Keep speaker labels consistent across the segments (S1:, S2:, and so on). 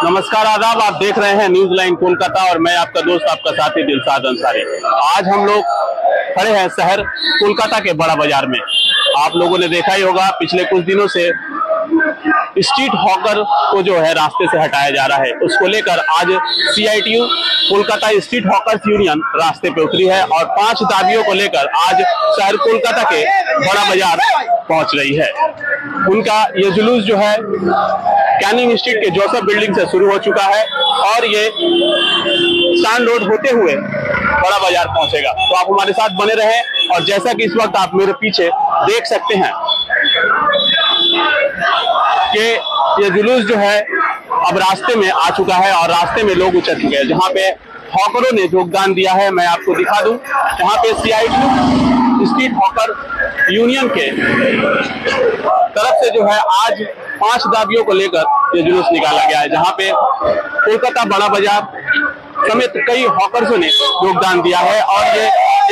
S1: नमस्कार, आदाब। आप देख रहे हैं न्यूज लाइन कोलकाता और मैं आपका दोस्त, आपका साथी दिलशाद अंसारी। आज हम लोग खड़े हैं शहर कोलकाता के बड़ा बाजार में। आप लोगों ने देखा ही होगा, पिछले कुछ दिनों से स्ट्रीट हॉकर को जो है रास्ते से हटाया जा रहा है, उसको लेकर आज CITU Kolkata street hawkers union रास्ते पे उतरी है और 5 दाबियों को लेकर आज शहर कोलकाता के बड़ा बाजार पहुंच रही है। उनका ये जुलूस जो है कैनिंग स्ट्रीट के जोसेफ बिल्डिंग से शुरू हो चुका है और ये स्टैंड रोड होते हुए बड़ा बाजार पहुंचेगा। तो आप हमारे साथ बने रहें। और जैसा कि इस वक्त आप मेरे पीछे देख सकते हैं कि ये जुलूस जो है अब रास्ते में आ चुका है और रास्ते में लोग उतर चुके हैं। जहां पे हॉकरों ने योगदान दिया है, मैं आपको दिखा दूं, जहां पे CITU स्ट्रीट हॉकर यूनियन के तरफ से जो है आज 5 दाबियों को लेकर ये जुलूस निकाला गया है, जहां पे कोलकाता बड़ा बाजार समेत कई हॉकर्सों ने योगदान दिया है। और ये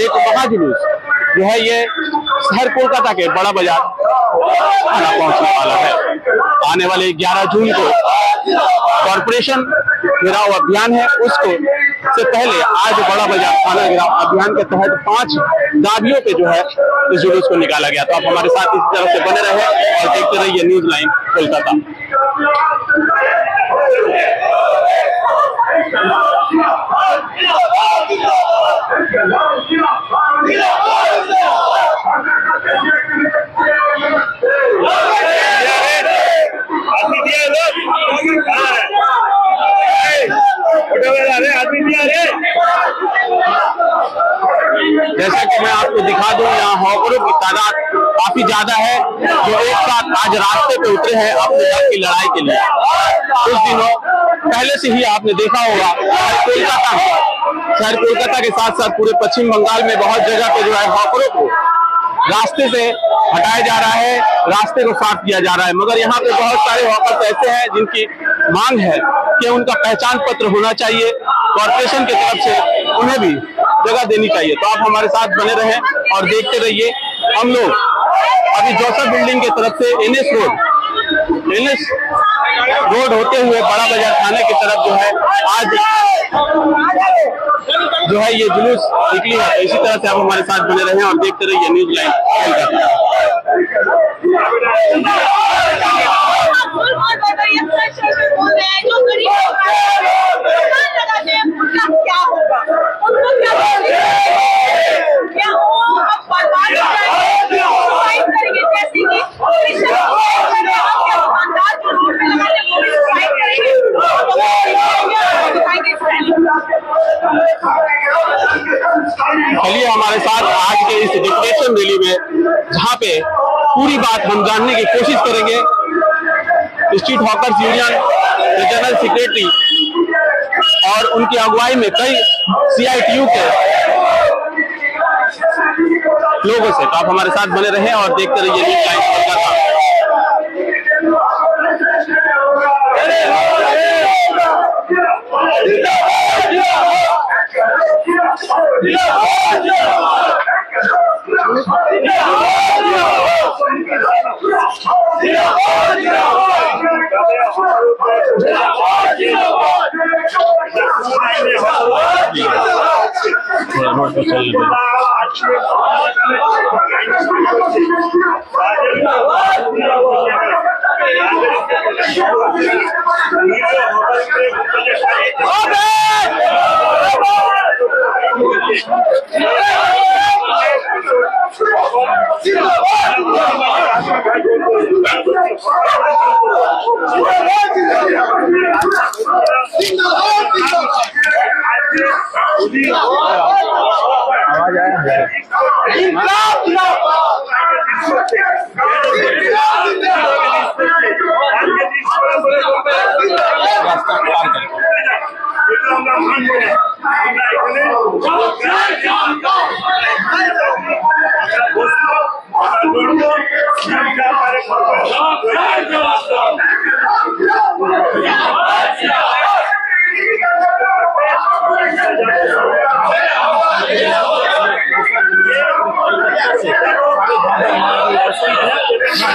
S1: एक महाजुलूस जो है ये शहर कोलकाता के बड़ा बाजार थाना पहुंचने वाला है। आने वाले 11 जून को कॉरपोरेशन घेराव अभियान है, उसको से पहले आज बड़ा बाजार थाना घेराव अभियान के तहत 5 दाबियों पे जो है इस जुलूस को निकाला गया। तो आप हमारे साथ इस तरह से बने रहे और देखते रहिए न्यूज लाइन कोलकाता। जैसा कि मैं आपको दिखा दूं, यहाँ हॉकरों की तादाद काफी ज्यादा है जो एक साथ आज रास्ते पे उतरे हैं अपने हक की लड़ाई के लिए। कुछ दिनों पहले से ही आपने देखा होगा शहर कोलकाता के साथ साथ पूरे पश्चिम बंगाल में बहुत जगह पे जो है हॉकरों को रास्ते से हटाया जा रहा है, रास्ते को साफ किया जा रहा है। मगर यहाँ पे बहुत सारे हॉकर्स ऐसे हैं जिनकी मांग है कि उनका पहचान पत्र होना चाहिए, कॉर्पोरेशन की तरफ से उन्हें भी जगह देनी चाहिए। तो आप हमारे साथ बने रहें और देखते रहिए। हम लोग अभी जोसेफ बिल्डिंग की तरफ से NS रोड होते हुए बड़ा बाजार थाने की तरफ जो है आज जो है ये जुलूस निकली है। इसी तरह से आप हमारे साथ बने रहें और देखते रहिए न्यूज लाइन कोलकाता। चलिए हमारे साथ आज के इस डिक्लेरेशन रैली में, जहां पे पूरी बात हम जानने की कोशिश करेंगे स्ट्रीट हॉकर्स यूनियन के जनरल सेक्रेटरी और उनकी अगुवाई में कई CITU के लोगों से। तो आप हमारे साथ बने रहें और देखते रहिए न्यूज लाइन कोलकाता।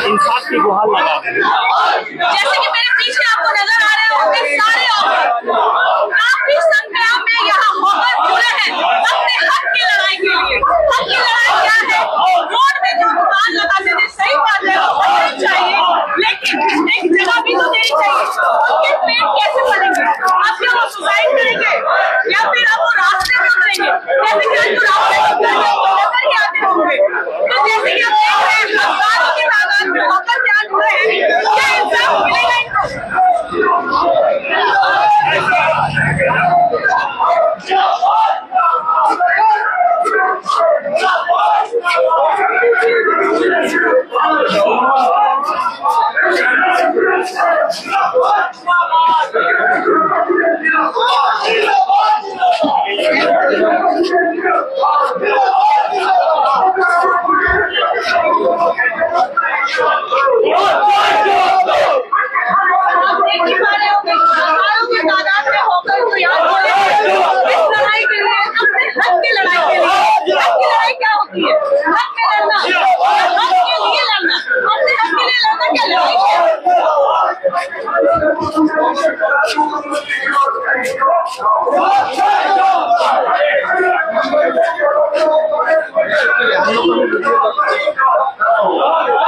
S2: इंसाफ की गुहार लगा। जैसे कि मेरे पीछे आपको नजर आ रहे होंगे सारे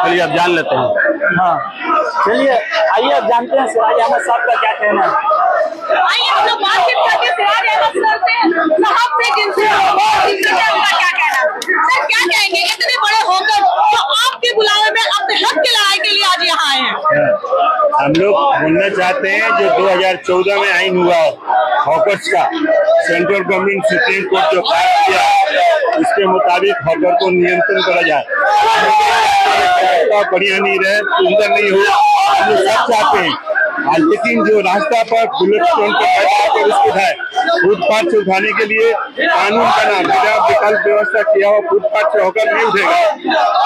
S1: चलिए अब जान लेते हैं।
S2: हाँ चलिए आइए अब जानते हैं सिराज अहमद साहब का क्या कहना है।
S3: आइए हम लोग बातचीत करते हैं सिराज अहमद सर से, साहब से, जिनसे उनका क्या कहना है। सर क्या कहेंगे, इतने बड़े होकर जो आपके बुलावे में अपने हक की लड़ाई के लिए आज यहाँ आए हैं?
S4: हम लोग बोलना चाहते हैं जो 2014 में आइन हुआ हॉकर्स का, सेंट्रल गवर्नमेंट सुप्रीम कोर्ट जो पास किया उसके मुताबिक हॉकर को नियंत्रण करा जाए। बढ़िया नहीं रहे, सुंदर नहीं हो, हम लोग सब चाहते हैं। लेकिन जो रास्ता पर बुलेट स्टोन पर उसको उठाए, फुटपाथ से उठाने के लिए कानून बना, बिना विकल्प व्यवस्था किया हुआ फुटपाथ से होकर नहीं उठेगा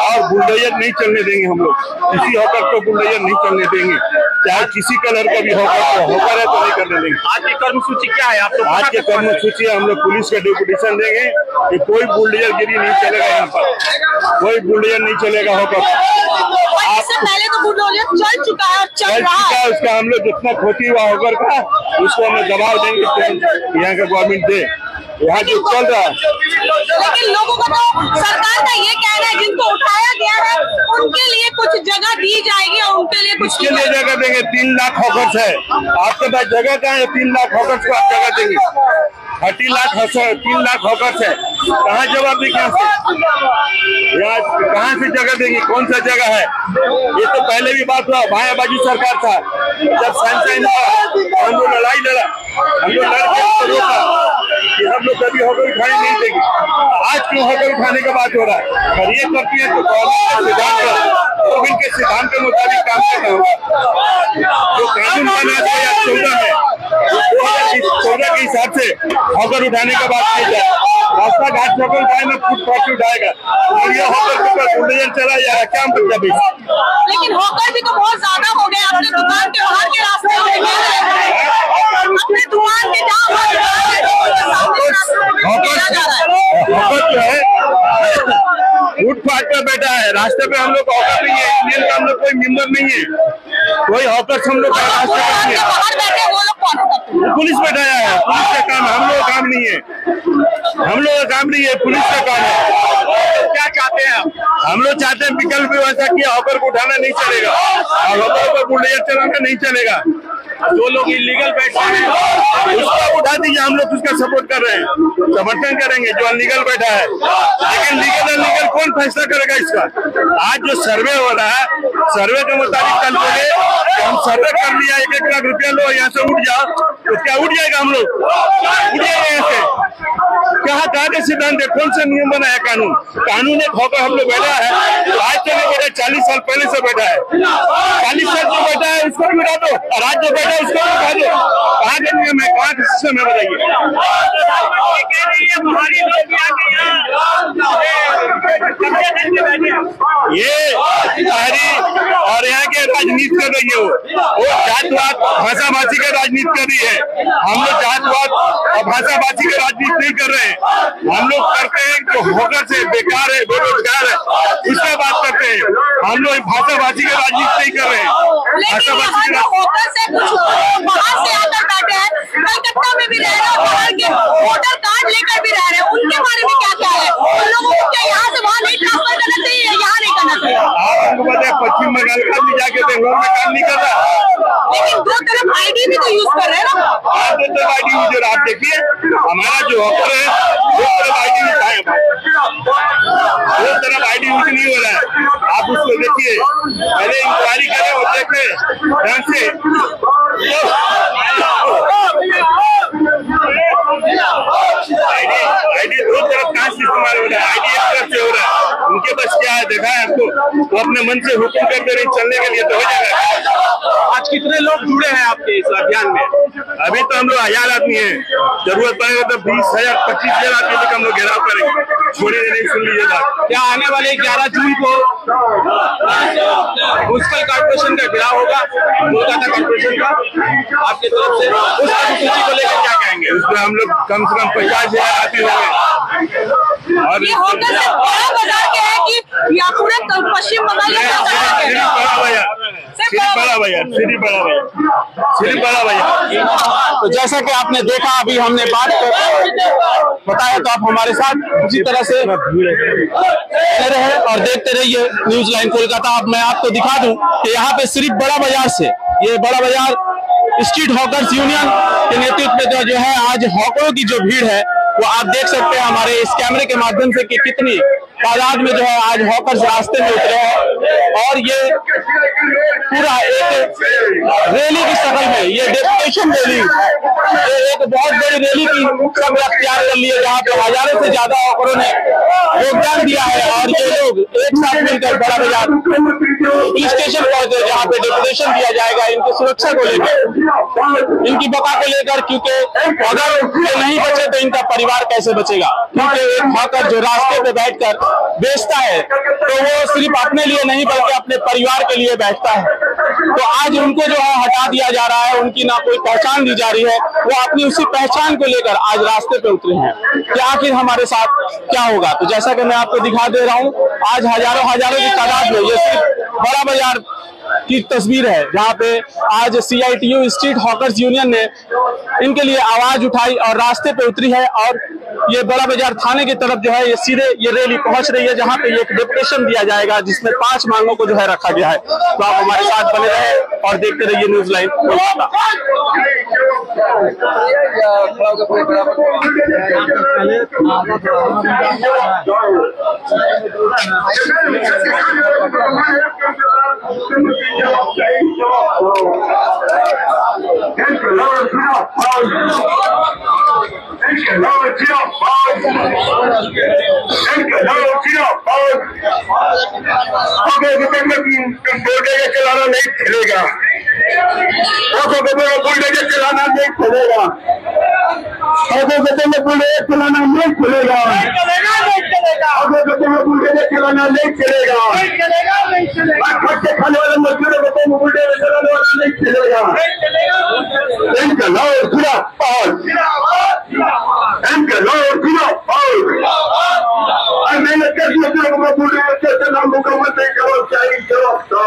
S4: और बुलडोजर नहीं चलने देंगे। हम लोग किसी होकर को बुलडोजर नहीं चलने देंगे, चाहे किसी कलर का भी होकर है तो नहीं करने देंगे।
S1: आज की कर्मसूची क्या है? आप लोग
S4: आज के कर्मसूची हम लोग पुलिस का डिप्यूटेशन देंगे कि कोई बुलडोजर गिरी नहीं चलेगा, यहाँ पर कोई बुलडोजर नहीं चलेगा होकर।
S3: इससे पहले तो बुलडोजर चल चुका है और चल रहा है,
S4: उसका हम लोग जितना क्षति हुआ होकर का उसको हम दबाव देंगे, यहाँ का गवर्नमेंट दे, यहाँ जो चल रहा है।
S3: लेकिन लोगों का तो सरकार का ये कहना है जिनको उठाया गया है उनके लिए कुछ जगह दी जाएगी और उनके लिए कुछ
S4: इसके लिए जगह देंगे। 3 लाख हॉकर्स है आपके पास, जगह कहाँ है? 3 लाख हॉकर्स को आप जगह देंगे। 30 लाख 3 लाख हॉकर्स है, कहाँ जवाब देंगे? यहाँ कहाँ से जगह देंगे? कौन सा जगह है? ये तो पहले भी बात हुआ, भायाबाजी सरकार था, जब सनशाइन हुआ हम लोग लड़ाई लड़ा, हम लोग लड़के रोका कि हम लोग कभी होकर उठाने नहीं देंगे। आज क्यों होकर उठाने का बात हो रहा है? अगर ये करती है तो गवर्नमेंट के सिद्धांत के मुताबिक काम करना होगा। जो कानून बना 2014 में, 2014 के हिसाब से होकर उठाने का बात की जाए। रास्ता घाट होकर उठाए ना, फुटपाथ उठाएगा, ये होकर के ऊपर बुलडोजर चला जाएगा, क्या मतलब?
S3: लेकिन होकर भी तो बहुत ज्यादा हो गया। अपने दुकान के बाहर के रास्ते अपने दुकान के
S4: जो है फुटपाथ पर बैठा है, रास्ते पे हम लोग हॉकर नहीं है, इंडियन का हम लोग कोई मेंबर नहीं है, कोई हॉकर हम लोग रास्ते पर नहीं है। पुलिस बैठाया है, पुलिस का काम, हम लोग का काम नहीं है, हम लोग का काम नहीं है, पुलिस का काम है।
S1: क्या चाहते हैं आप?
S4: हम लोग चाहते हैं विकल्प व्यवस्था किया, हॉकर को उठाना नहीं चलेगा और हॉकर को बुलडोजर चलाना नहीं चलेगा।
S1: जो लोग इलीगल बैठे हैं
S4: उसको उठा दीजिए, हम लोग उसका सपोर्ट कर रहे हैं, समर्थन करेंगे जो अनलीगल बैठा है। लेकिन लीगल अनलीगल कौन फैसला करेगा इसका? आज जो सर्वे हो रहा है, सर्वे के मुताबिक कल बोले हम सर्वे कर लिया, 1-1 लाख रुपया लो, यहाँ से उठ जाओ, तो क्या उठ जाएगा? हम लोग उठ जाएगा यहाँ से? कहाँ के सिद्धांत है? कौन सा नियम बना है? कानून एक होकर हम लोग बैठा है, आज से नहीं बैठा, 40 साल पहले से बैठा है। 40 साल जो बैठा है उसको भी उठा दो, और आज जो बैठा है उसको भी उठा दो। कहाँ के नियम है, कहाँ के सिस्टम है, बताइए। ये शहरी और यहाँ के राजनीति कर रही है, वो जातवाद भाषाभाषी का राजनीति कर रही है। हम लोग जातवाद और भाषाभाषी का राजनीति नहीं कर रहे हैं। हम लोग करते हैं जो होकर से बेकार है, बेरोजगार है, उसका बात करते हैं। हम लोग भाषाभाषी का राजनीति नहीं कर रहे हैं। भाषाभाषी का
S3: होकर से कुछ बाहर से आकर बैठे हैं, कलकत्ता में भी रह रहे हैं, बाहर के वोटर कार्ड लेकर भी रह रहे हैं, उनके बारे में क्या ख्याल है? उन लोगों को क्या यहाँ से वहाँ नहीं ट्रांसफर करना चाहिए, यहाँ नहीं करना चाहिए?
S4: आप हमको पता है पश्चिम बंगाल का भी जाके बेंगलोर में काम नहीं कर रहा,
S3: लेकिन दो तरफ आईडी भी तो यूज कर रहे हैं ना।
S4: आप दो तरफ आईडी यूज, आप देखिए हमारा जो ऑफर है दो तरफ आईडी यूज है, दो तरफ आईडी यूज नहीं हो रहा है। आप उसको देखिए, पहले इंक्वायरी करें और देखें ढंग से। आईडी दो तरफ कहाँ से इस्तेमाल हो रहा है? आईडी एक तरफ से हो रहा है, उनके पास क्या है देखा है आपको? वो अपने मन से हुक्म करते रहे, चलने के लिए तो हो जाएगा।
S1: आज कितने लोग जुड़े हैं आपके इस अभियान में?
S4: अभी तो हम लोग 1000 आदमी हैं, जरूरत पड़ेगा तो 20,000 25,000 आदमी तक हम लोग घेराव करेंगे। थोड़ी देर नहीं, सुन लीजिए बात।
S1: क्या आने वाले 11 जून को म्युनिसिपल कॉर्पोरेशन का घेराव होगा, कोलकाता कॉर्पोरेशन का, आपकी तरफ से उस सूची को लेकर क्या कहेंगे?
S4: उसमें हम लोग कम से कम 50,000 आदमी होंगे। और
S3: ये होकर से बड़ा बाजार क्या है कि या पूरे पश्चिम बंगाल में
S4: सिर्फ बड़ा बाजार, सिर्फ बड़ा बाजार, सिर्फ बड़ा बाजार।
S1: तो जैसा कि आपने देखा, अभी हमने बात बताया, तो आप हमारे साथ उसी तरह से रहे और देखते रहिए न्यूज लाइन कोलकाता। अब मैं आपको दिखा दूं कि यहाँ पे सिर्फ बड़ा बाजार से, ये बड़ा बाजार स्ट्रीट हॉकर्स यूनियन के नेतृत्व में जो है आज हॉकरों की जो भीड़ है वो आप देख सकते हैं हमारे इस कैमरे के माध्यम से कि कितनी तादाद में जो है आज हॉकर्स रास्ते में उतरे हैं। और ये पूरा एक रैली की शक्ल में, ये डेपुटेशन रैली, ये एक बहुत बड़ी रैली की शक्ल अख्तियार कर ली है, जहाँ पे हजारों से ज्यादा हॉकरों ने योगदान दिया है। और ये लोग एक साथ मिलकर बड़ा बाजार पुलिस स्टेशन पहुंचे, जहाँ पे डेपुटेशन दिया जाएगा इनकी सुरक्षा को लेकर, इनकी बका को लेकर, क्योंकि अगर ये नहीं बचे तो इनका परिवार कैसे बचेगा। क्योंकि एक हॉकर जो रास्ते पे बैठकर बेचता है तो वो सिर्फ अपने लिए नहीं बल्कि अपने परिवार के लिए बैठता है। तो आज उनको जो है हटा दिया जा रहा है, उनकी ना कोई पहचान दी जा रही है, वो अपनी उसी पहचान को लेकर आज रास्ते पे उतरे हैं कि आखिर हमारे साथ क्या होगा। तो जैसा कि मैं आपको दिखा दे रहा हूँ, आज हजारों की तादाद में, ये सिर्फ बड़ा बाजार की तस्वीर है जहाँ पे आज CITU स्ट्रीट हॉकर्स यूनियन ने इनके लिए आवाज उठाई और रास्ते पे उतरी है। और ये बड़ा बाजार थाने की तरफ जो है ये सीधे ये रैली पहुंच रही है, जहाँ पे एक डेपुटेशन दिया जाएगा जिसमें 5 मांगों को जो है रखा गया है। तो आप हमारे साथ बने रहे और देखते रहिए न्यूज लाइन कोलकाता।
S4: चलाना नहीं चलेगा, बुलडोजर चलाना नहीं चलेगा, चलाना नहीं चलेगा, बुलडोजर चलाना नहीं चलेगा, खर्चे खाने वाले मजदूरों को बुलडोजर चलाने वाला नहीं चलेगा। इनकलाब जिंदाबाद, इनकलाब जिंदाबाद। और मेहनत करके मजदूरों को बुलडोजर चलाना मुकम्मल नहीं करो, चाहिए जवाब दो।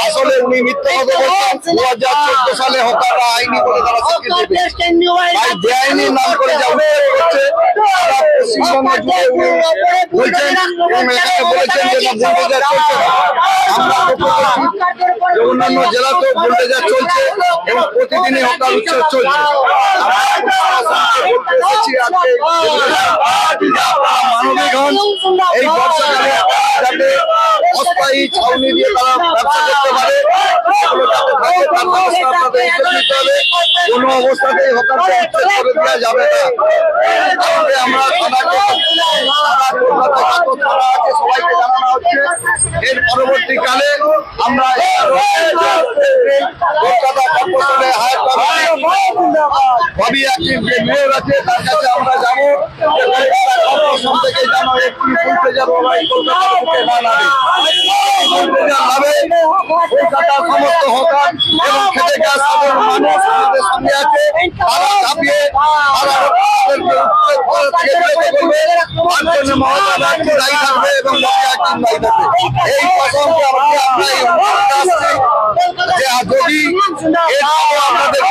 S4: আসলে উনি মিথ্যা কথা বলছেন। 2014 সালে হকাররা আইনি বলে তারা স্বীকৃতি দিয়েছে। ভাই বেআইনি নাম করে যা হচ্ছে সারা পশ্চিমবঙ্গ জুড়ে উনি বলছেন এবং এখানে বলেছেন যে না বুলডোজার চলছে না। আমরা অন্যান্য জেলাতেও বুলডোজার চলছে এবং প্রতিদিনই হকার উৎসব চলছে। মানবিকগণ এই বর্ষাকালে যাতে অস্থায়ী ছাউনি দিয়ে তারা ব্যবসা করতে পারে,
S5: তার ব্যবস্থা আপনাদের নিতে হবে। কোনো অবস্থাতেই হকারকে উচ্ছেদ করে দেওয়া যাবে না। তাহলে আমরা সবাইকে জানানো হচ্ছে এর পরবর্তীকালে আমরা কলকাতা কর্পোরেশনে হায়ার ভাবি একটি যে মেয়র আছে তার কাছে আমরা যাবো যে কলকাতা কর্পোরেশন থেকে যেন একটি ভোল্টেজার কলকাতার বুকে না নামে। কলকাতার সমস্ত হকার এবং খেতে গিয়ে সাধারণ মানুষ আমাদের সঙ্গে আছে, তারা চাপিয়ে তারা দায়ী থাকবে এবং দায়ী থাকবে। এই প্রসঙ্গে আমরা যদি আপনাদের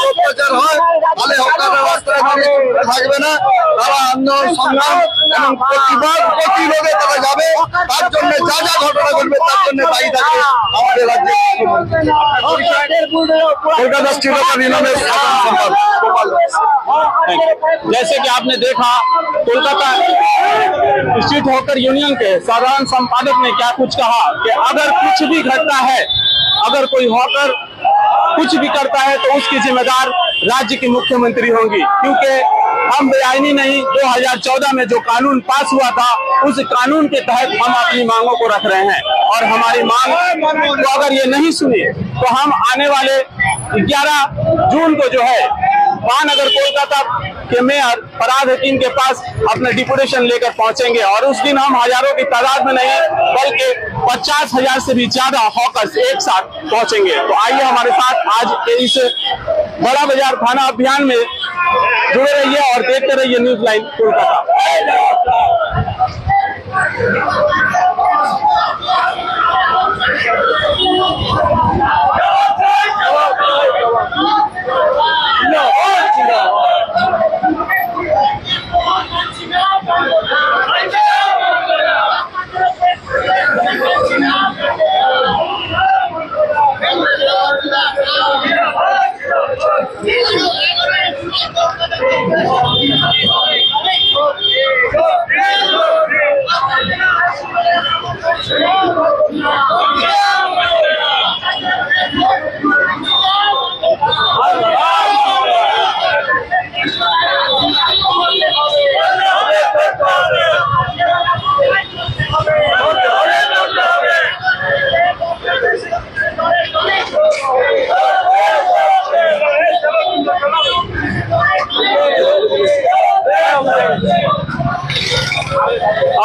S5: অত্যাচার হয় তাহলে হকাররা রাস্তায় দাঁড়িয়ে থাকবে না, তারা আন্দোলন সংগ্রাম এবং প্রতিরোধে তারা যাবে। তার জন্য যা যা ঘটনা ঘটবে তার জন্য দায়ী থাকবে আমাদের রাজ্যে কলকাতা স্টেট হকার ইউনিয়নের সাধারণ সম্পাদক।
S1: जैसे कि आपने देखा कोलकाता स्ट्रीट हॉकर यूनियन के साधारण संपादक ने क्या कुछ कहा कि अगर कुछ भी घटना है, अगर कोई हॉकर कुछ भी करता है तो उसकी जिम्मेदार राज्य की मुख्यमंत्री होंगी, क्योंकि हम बेआईनी नहीं 2014 में जो कानून पास हुआ था उस कानून के तहत हम अपनी मांगों को रख रहे हैं और हमारी मांग को अगर ये नहीं सुनी तो हम आने वाले 11 जून को जो है महानगर कोलकाता के मेयर फराद हकीम के पास अपना डिपुटेशन लेकर पहुंचेंगे और उस दिन हम हजारों की तादाद में नहीं बल्कि 50,000 से भी ज्यादा हॉकर्स एक साथ पहुंचेंगे। तो आइए हमारे साथ आज के इस बड़ा बाजार थाना अभियान में जुड़े रहिए और देखते रहिए न्यूज लाइन कोलकाता।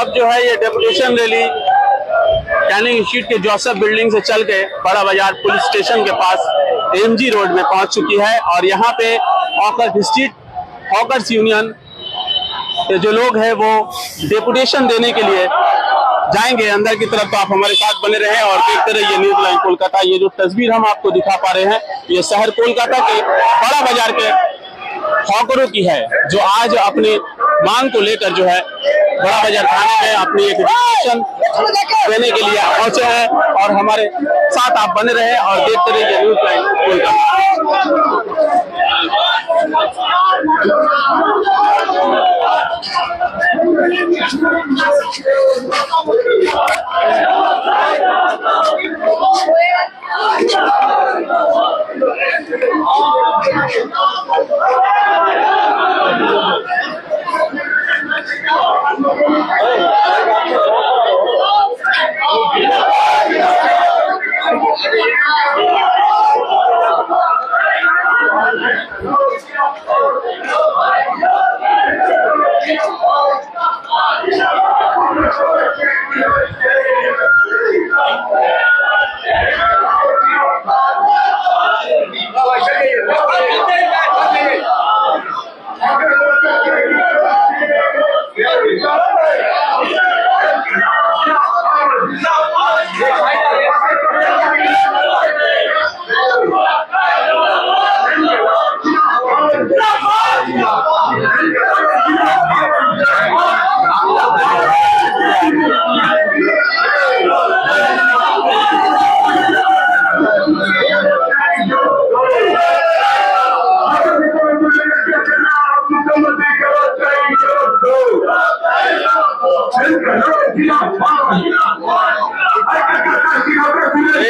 S1: अब जो है ये डेपुटेशन रैली कैनिंग इंस्टीट्यूट के जोसेफ बिल्डिंग से चल के बड़ा बाजार पुलिस स्टेशन के पास एमजी रोड में पहुंच चुकी है और यहाँ पे स्ट्रीट हॉकर्स यूनियन के जो लोग हैं वो डेपुटेशन देने के लिए जाएंगे अंदर की तरफ। तो आप हमारे साथ बने रहें और देखते रहिए न्यूज लाइन कोलकाता। ये जो तस्वीर हम आपको दिखा पा रहे हैं ये शहर कोलकाता के बड़ा बाजार के हॉकरों की है, जो आज अपनी मांग को लेकर जो है बड़ा बाजार थाने में अपनी एक डिक्लेरेशन देने के लिए पहुंचे हैं और हमारे साथ आप बने रहे और देखते रहिए न्यूज लाइन कोलकाता।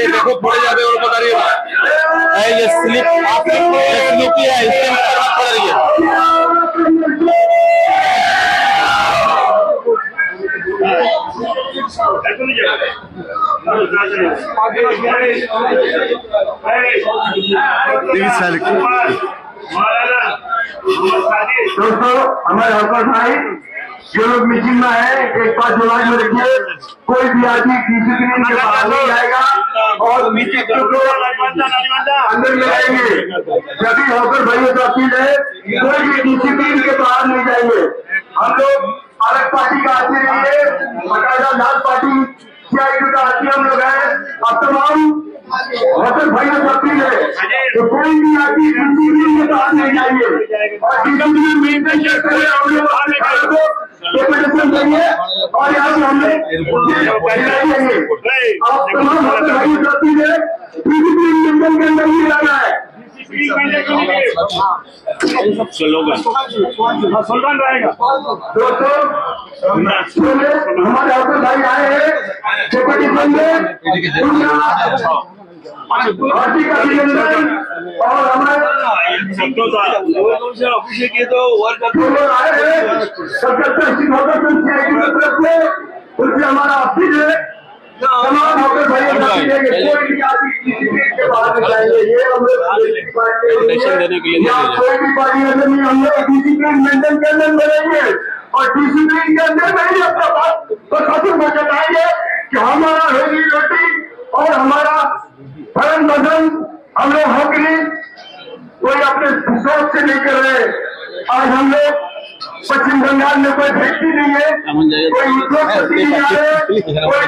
S5: देखो पड़े जाते और बता रही है
S1: ये स्लिप स्लिपी है, इससे मत पड़ रही है।
S5: दोस्तों, हमारे हॉकर भाई जो लोग मीटिंग में है, एक बात दिमाग में रखिए, कोई भी आदमी डिसिप्लिन के बाहर नहीं जाएगा और मीटिंग को अंदर में रहेंगे। सभी हॉकर भाइयों का अपील है, कोई भी डिसिप्लिन के बाहर नहीं जाएंगे। हम लोग अलग पार्टी का आदमी नहीं है, बकायदा लाल पार्टी CIT का आदमी हम लोग है। अब तमाम हॉकर भाइयों का अपील है तो कोई भी आदमी डिसिप्लिन के बाहर नहीं जाएंगे और डिसिप्लिन मेंटेन करते हुए हम लोग डेपुटेशन देंगे और यहाँ से हमने देंगे। अब तमाम हॉकर भाइयों का अपील है, डिसिप्लिन मेंटेन के अंदर ही रहना है। दोस्तों, हमारे हॉकर भाई आए हैं डेपुटेशन में, पार्टी का अभिनंदन और हमारे आए हैं सत्तर उनसे हमारा अपील है, तमाम हॉकर भाइयों का अपील है कि कोई भी आदमी डिसिप्लिन के बाहर नहीं जाएंगे। ये हम लोग कोई भी पार्टी अंदर नहीं, हम लोग डिसिप्लिन मेंटेन करने में रहेंगे और डिसिप्लिन के अंदर में ही अपना बात को खत्म कर बताएंगे कि हमारा रोजी रोटी और हमारा भरण भोजन हम लोग हॉकरी कोई अपने सोच से नहीं कर रहे। आज हम लोग पश्चिम बंगाल में कोई फैक्ट्री नहीं है, कोई उद्योगपति नहीं आ रहे,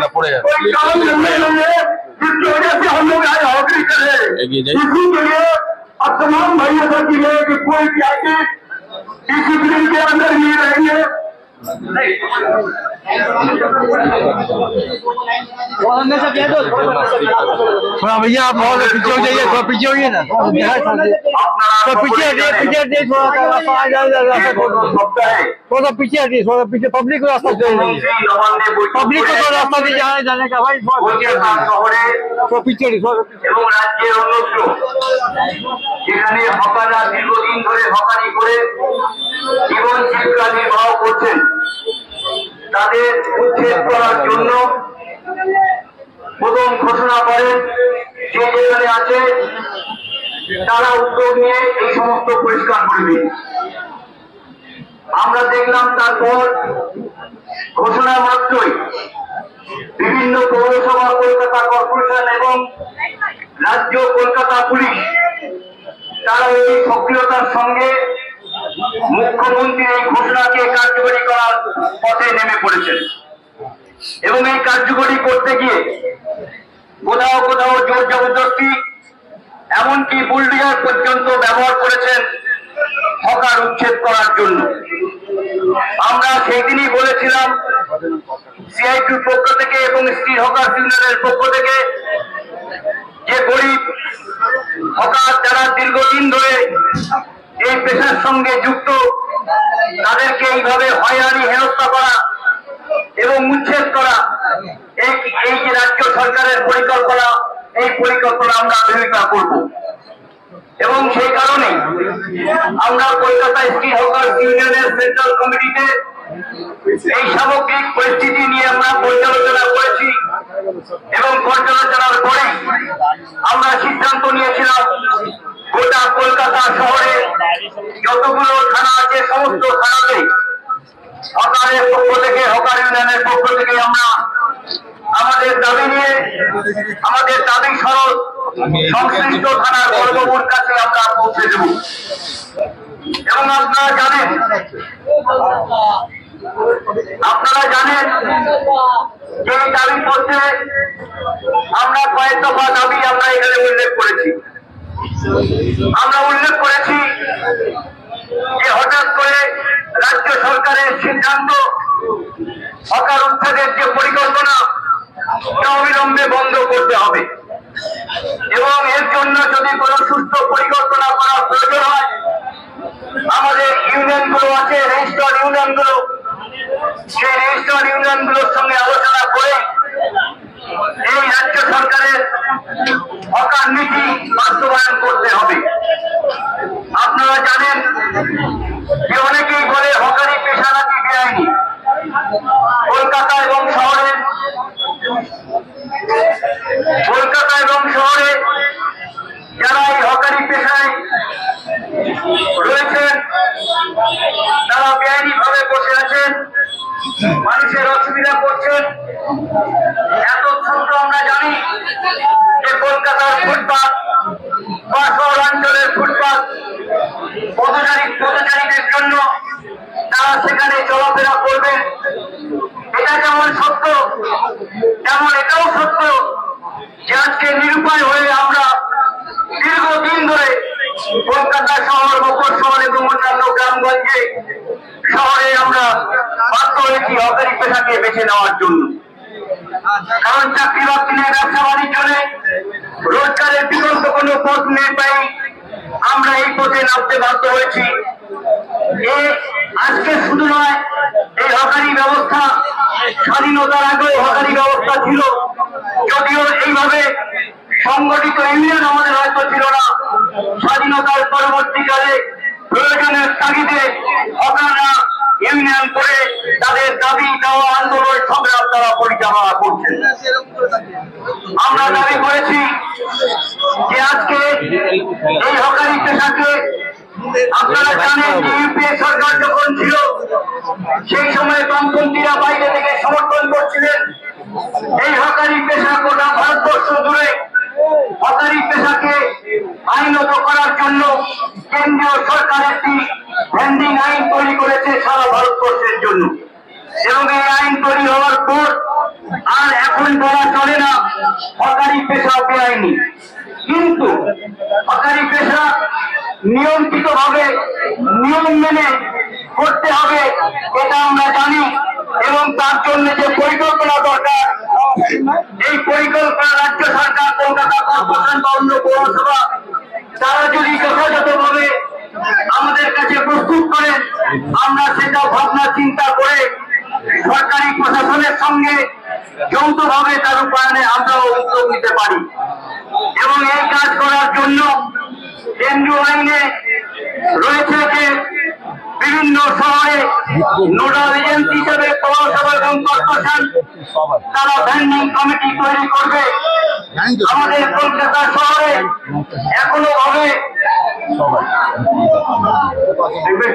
S5: कोई काम करने नहीं है, जिसकी वजह से हम लोग आज हॉकरी कर रहे हैं। इसी के लिए अब तमाम भाइयों से की है कि कोई भी आके डिसिप्लिन के अंदर नहीं रहेंगे।
S2: थोड़ा भैया आप बहुत पीछे हो जाइए, थोड़ा पीछे होइए ना, तो पीछे हटिए थोड़ा पीछे हटिए, थोड़ा पीछे पब्लिक को रास्ता दे, पब्लिक को तो रास्ता दी जाने का भाई, तो पीछे
S5: এবং রাজ্যের অন্যত্র যেখানে হকাররা দীর্ঘদিন ধরে হকারি করে জীবন জীবিকা নির্বাহ করছেন, তাদের উচ্ছেদ করার জন্য প্রথম ঘোষণা করেন যে যেখানে আছে তারা উদ্যোগ নিয়ে এই সমস্ত পরিষ্কার করে দিন। আমরা দেখলাম তারপর ঘোষণা মাত্রই বিভিন্ন পৌরসভা, কলকাতা কর্পোরেশন এবং রাজ্য কলকাতা পুলিশ তারা এই সক্রিয়তার সঙ্গে মুখ্যমন্ত্রীর এই ঘোষণাকে কার্যকরী করার পথে নেমে পড়েছেন এবং এই কার্যকরী করতে গিয়ে কোথাও কোথাও জোর জবরদস্তি এমনকি বুলডোজার পর্যন্ত ব্যবহার করেছেন হকার উচ্ছেদ করার জন্য। আমরা সেই দিনই বলেছিলাম CITর পক্ষ থেকে এবং স্ত্রী হকার ইউনিয়নের পক্ষ থেকে যে গরিব হকার যারা দীর্ঘদিন ধরে এই পেশার সঙ্গে যুক্ত, তাদেরকে এইভাবে হয়রানি হেনস্থা করা এবং উচ্ছেদ করা এই যে রাজ্য সরকারের পরিকল্পনা, এই পরিকল্পনা আমরা বিরোধিতা করব এবং সেই কারণে আমরা কলকাতা স্ট্রিট হকার ইউনিয়নের সেন্ট্রাল কমিটিতে এই সামগ্রিক পরিস্থিতি নিয়ে আমরা পর্যালোচনা করেছি এবং পর্যালোচনার পরে আমরা সিদ্ধান্ত নিয়েছিলাম গোটা কলকাতা শহরে যতগুলো থানা আছে সমস্ত থানাতে হকারের পক্ষ থেকে, হকার ইউনিয়নের পক্ষ থেকে আমরা আমাদের দাবি নিয়ে আমাদের দাবি সনদ সংশ্লিষ্ট থানার বড়বাবুর কাছে আমরা পৌঁছে দেব। এবং আপনারা জানেন যে এই দাবির মধ্যে আমরা কয়েক দফা দাবি আমরা এখানে উল্লেখ করেছি। আমরা উল্লেখ করেছি যে হঠাৎ করে রাজ্য সরকারের সিদ্ধান্ত হকার উচ্ছেদের যে পরিকল্পনা অবিলম্বে বন্ধ করতে হবে এবং এর জন্য যদি কোনো সুস্থ পরিকল্পনা করার প্রয়োজন হয় আমাদের ইউনিয়নগুলো আছে, রেজিস্টার্ড ইউনিয়নগুলো, সেই রেজিস্টার্ড ইউনিয়নগুলোর সঙ্গে আলোচনা করে এই রাজ্য সরকারের হকার নীতি বাস্তবায়ন করতে
S6: এবং শহরে যারা এই হকারি পেশায় রয়েছেন তারা বেআইনি ভাবে বসে আছেন, মানুষের অসুবিধা করছেন। এত ছোট আমরা জানি যে কলকাতার ফুটপাত বা শহরাঞ্চলের ফুটপাত পথচারীদের জন্য তারা সেখানে চলাফেরা করবেন। এটা যেমন সত্য তেমন এটাও সত্য যে আজকে নিরুপায় হয়ে আমরা দীর্ঘদিন ধরে কলকাতা শহর, মফস্বল এবং অন্যান্য গ্রামগঞ্জে শহরে আমরা বাধ্য হয়েছি হকারি পেশাকে বেছে নেওয়ার জন্য। কারণ চাকরি বাকরি নেই, ব্যবসা বাণিজ্য নেই, রোজগারের বিকল্প কোনো পথ নেই, পাই আমরা এই পথে নামতে বাধ্য হয়েছি। আজকে শুধু নয়, এই হকারি ব্যবস্থা স্বাধীনতার আগেও হকারি ব্যবস্থা ছিল, যদিও এইভাবে সংগঠিত ইউনিয়ন আমাদের হয়তো ছিল না। স্বাধীনতার পরবর্তীকালে প্রয়োজনের তাগিদে হকাররা ইউনিয়ন করে তাদের দাবি দেওয়া আন্দোলন সংগ্রাম তারা পরিচালনা করছেন। আমরা দাবি করেছি যে আজকে এই হকারি পেশাকে, আপনারা জানেন যে ইউপিএ সরকার যখন ছিল সেই সময় বামপন্থীরা বাইরে থেকে সমর্থন করছিলেন। এই হকারি পেশা গোটা ভারতবর্ষ জুড়ে হকারি পেশাকে আইনত করার জন্য কেন্দ্রীয় সরকার একটি ভেন্ডিং আইন তৈরি করেছে সারা ভারতবর্ষের জন্য। এবং এই আইন তৈরি হওয়ার পর আর এখন বলা চলে না হকারি পেশা বেআইনি, কিন্তু হকারি পেশা নিয়ন্ত্রিত ভাবে নিয়ম মেনে করতে হবে এটা আমরা জানি। এবং তার জন্য যে পরিকল্পনা দরকার, এই পরিকল্পনা রাজ্য সরকার, কলকাতা কর্পোরেশন বা অন্য পৌরসভা তারা যদি যথাযথভাবে আমাদের কাছে প্রস্তুত করেন, আমরা সেটা ভাবনা চিন্তা করে সরকারি প্রশাসনের সঙ্গে যৌথভাবে তার রূপায়ণে আমরাও উদ্যোগ নিতে পারি। এবং এই কাজ করার জন্য কেন্দ্রীয় আইনে রয়েছে যে বিভিন্ন শহরে নোডাল এজেন্সি হিসেবে পৌরসভা এবং কর্পোরেশন তারা ভেন্ডিং কমিটি তৈরি করবে। আমাদের কলকাতা শহরে এখনো ভাবে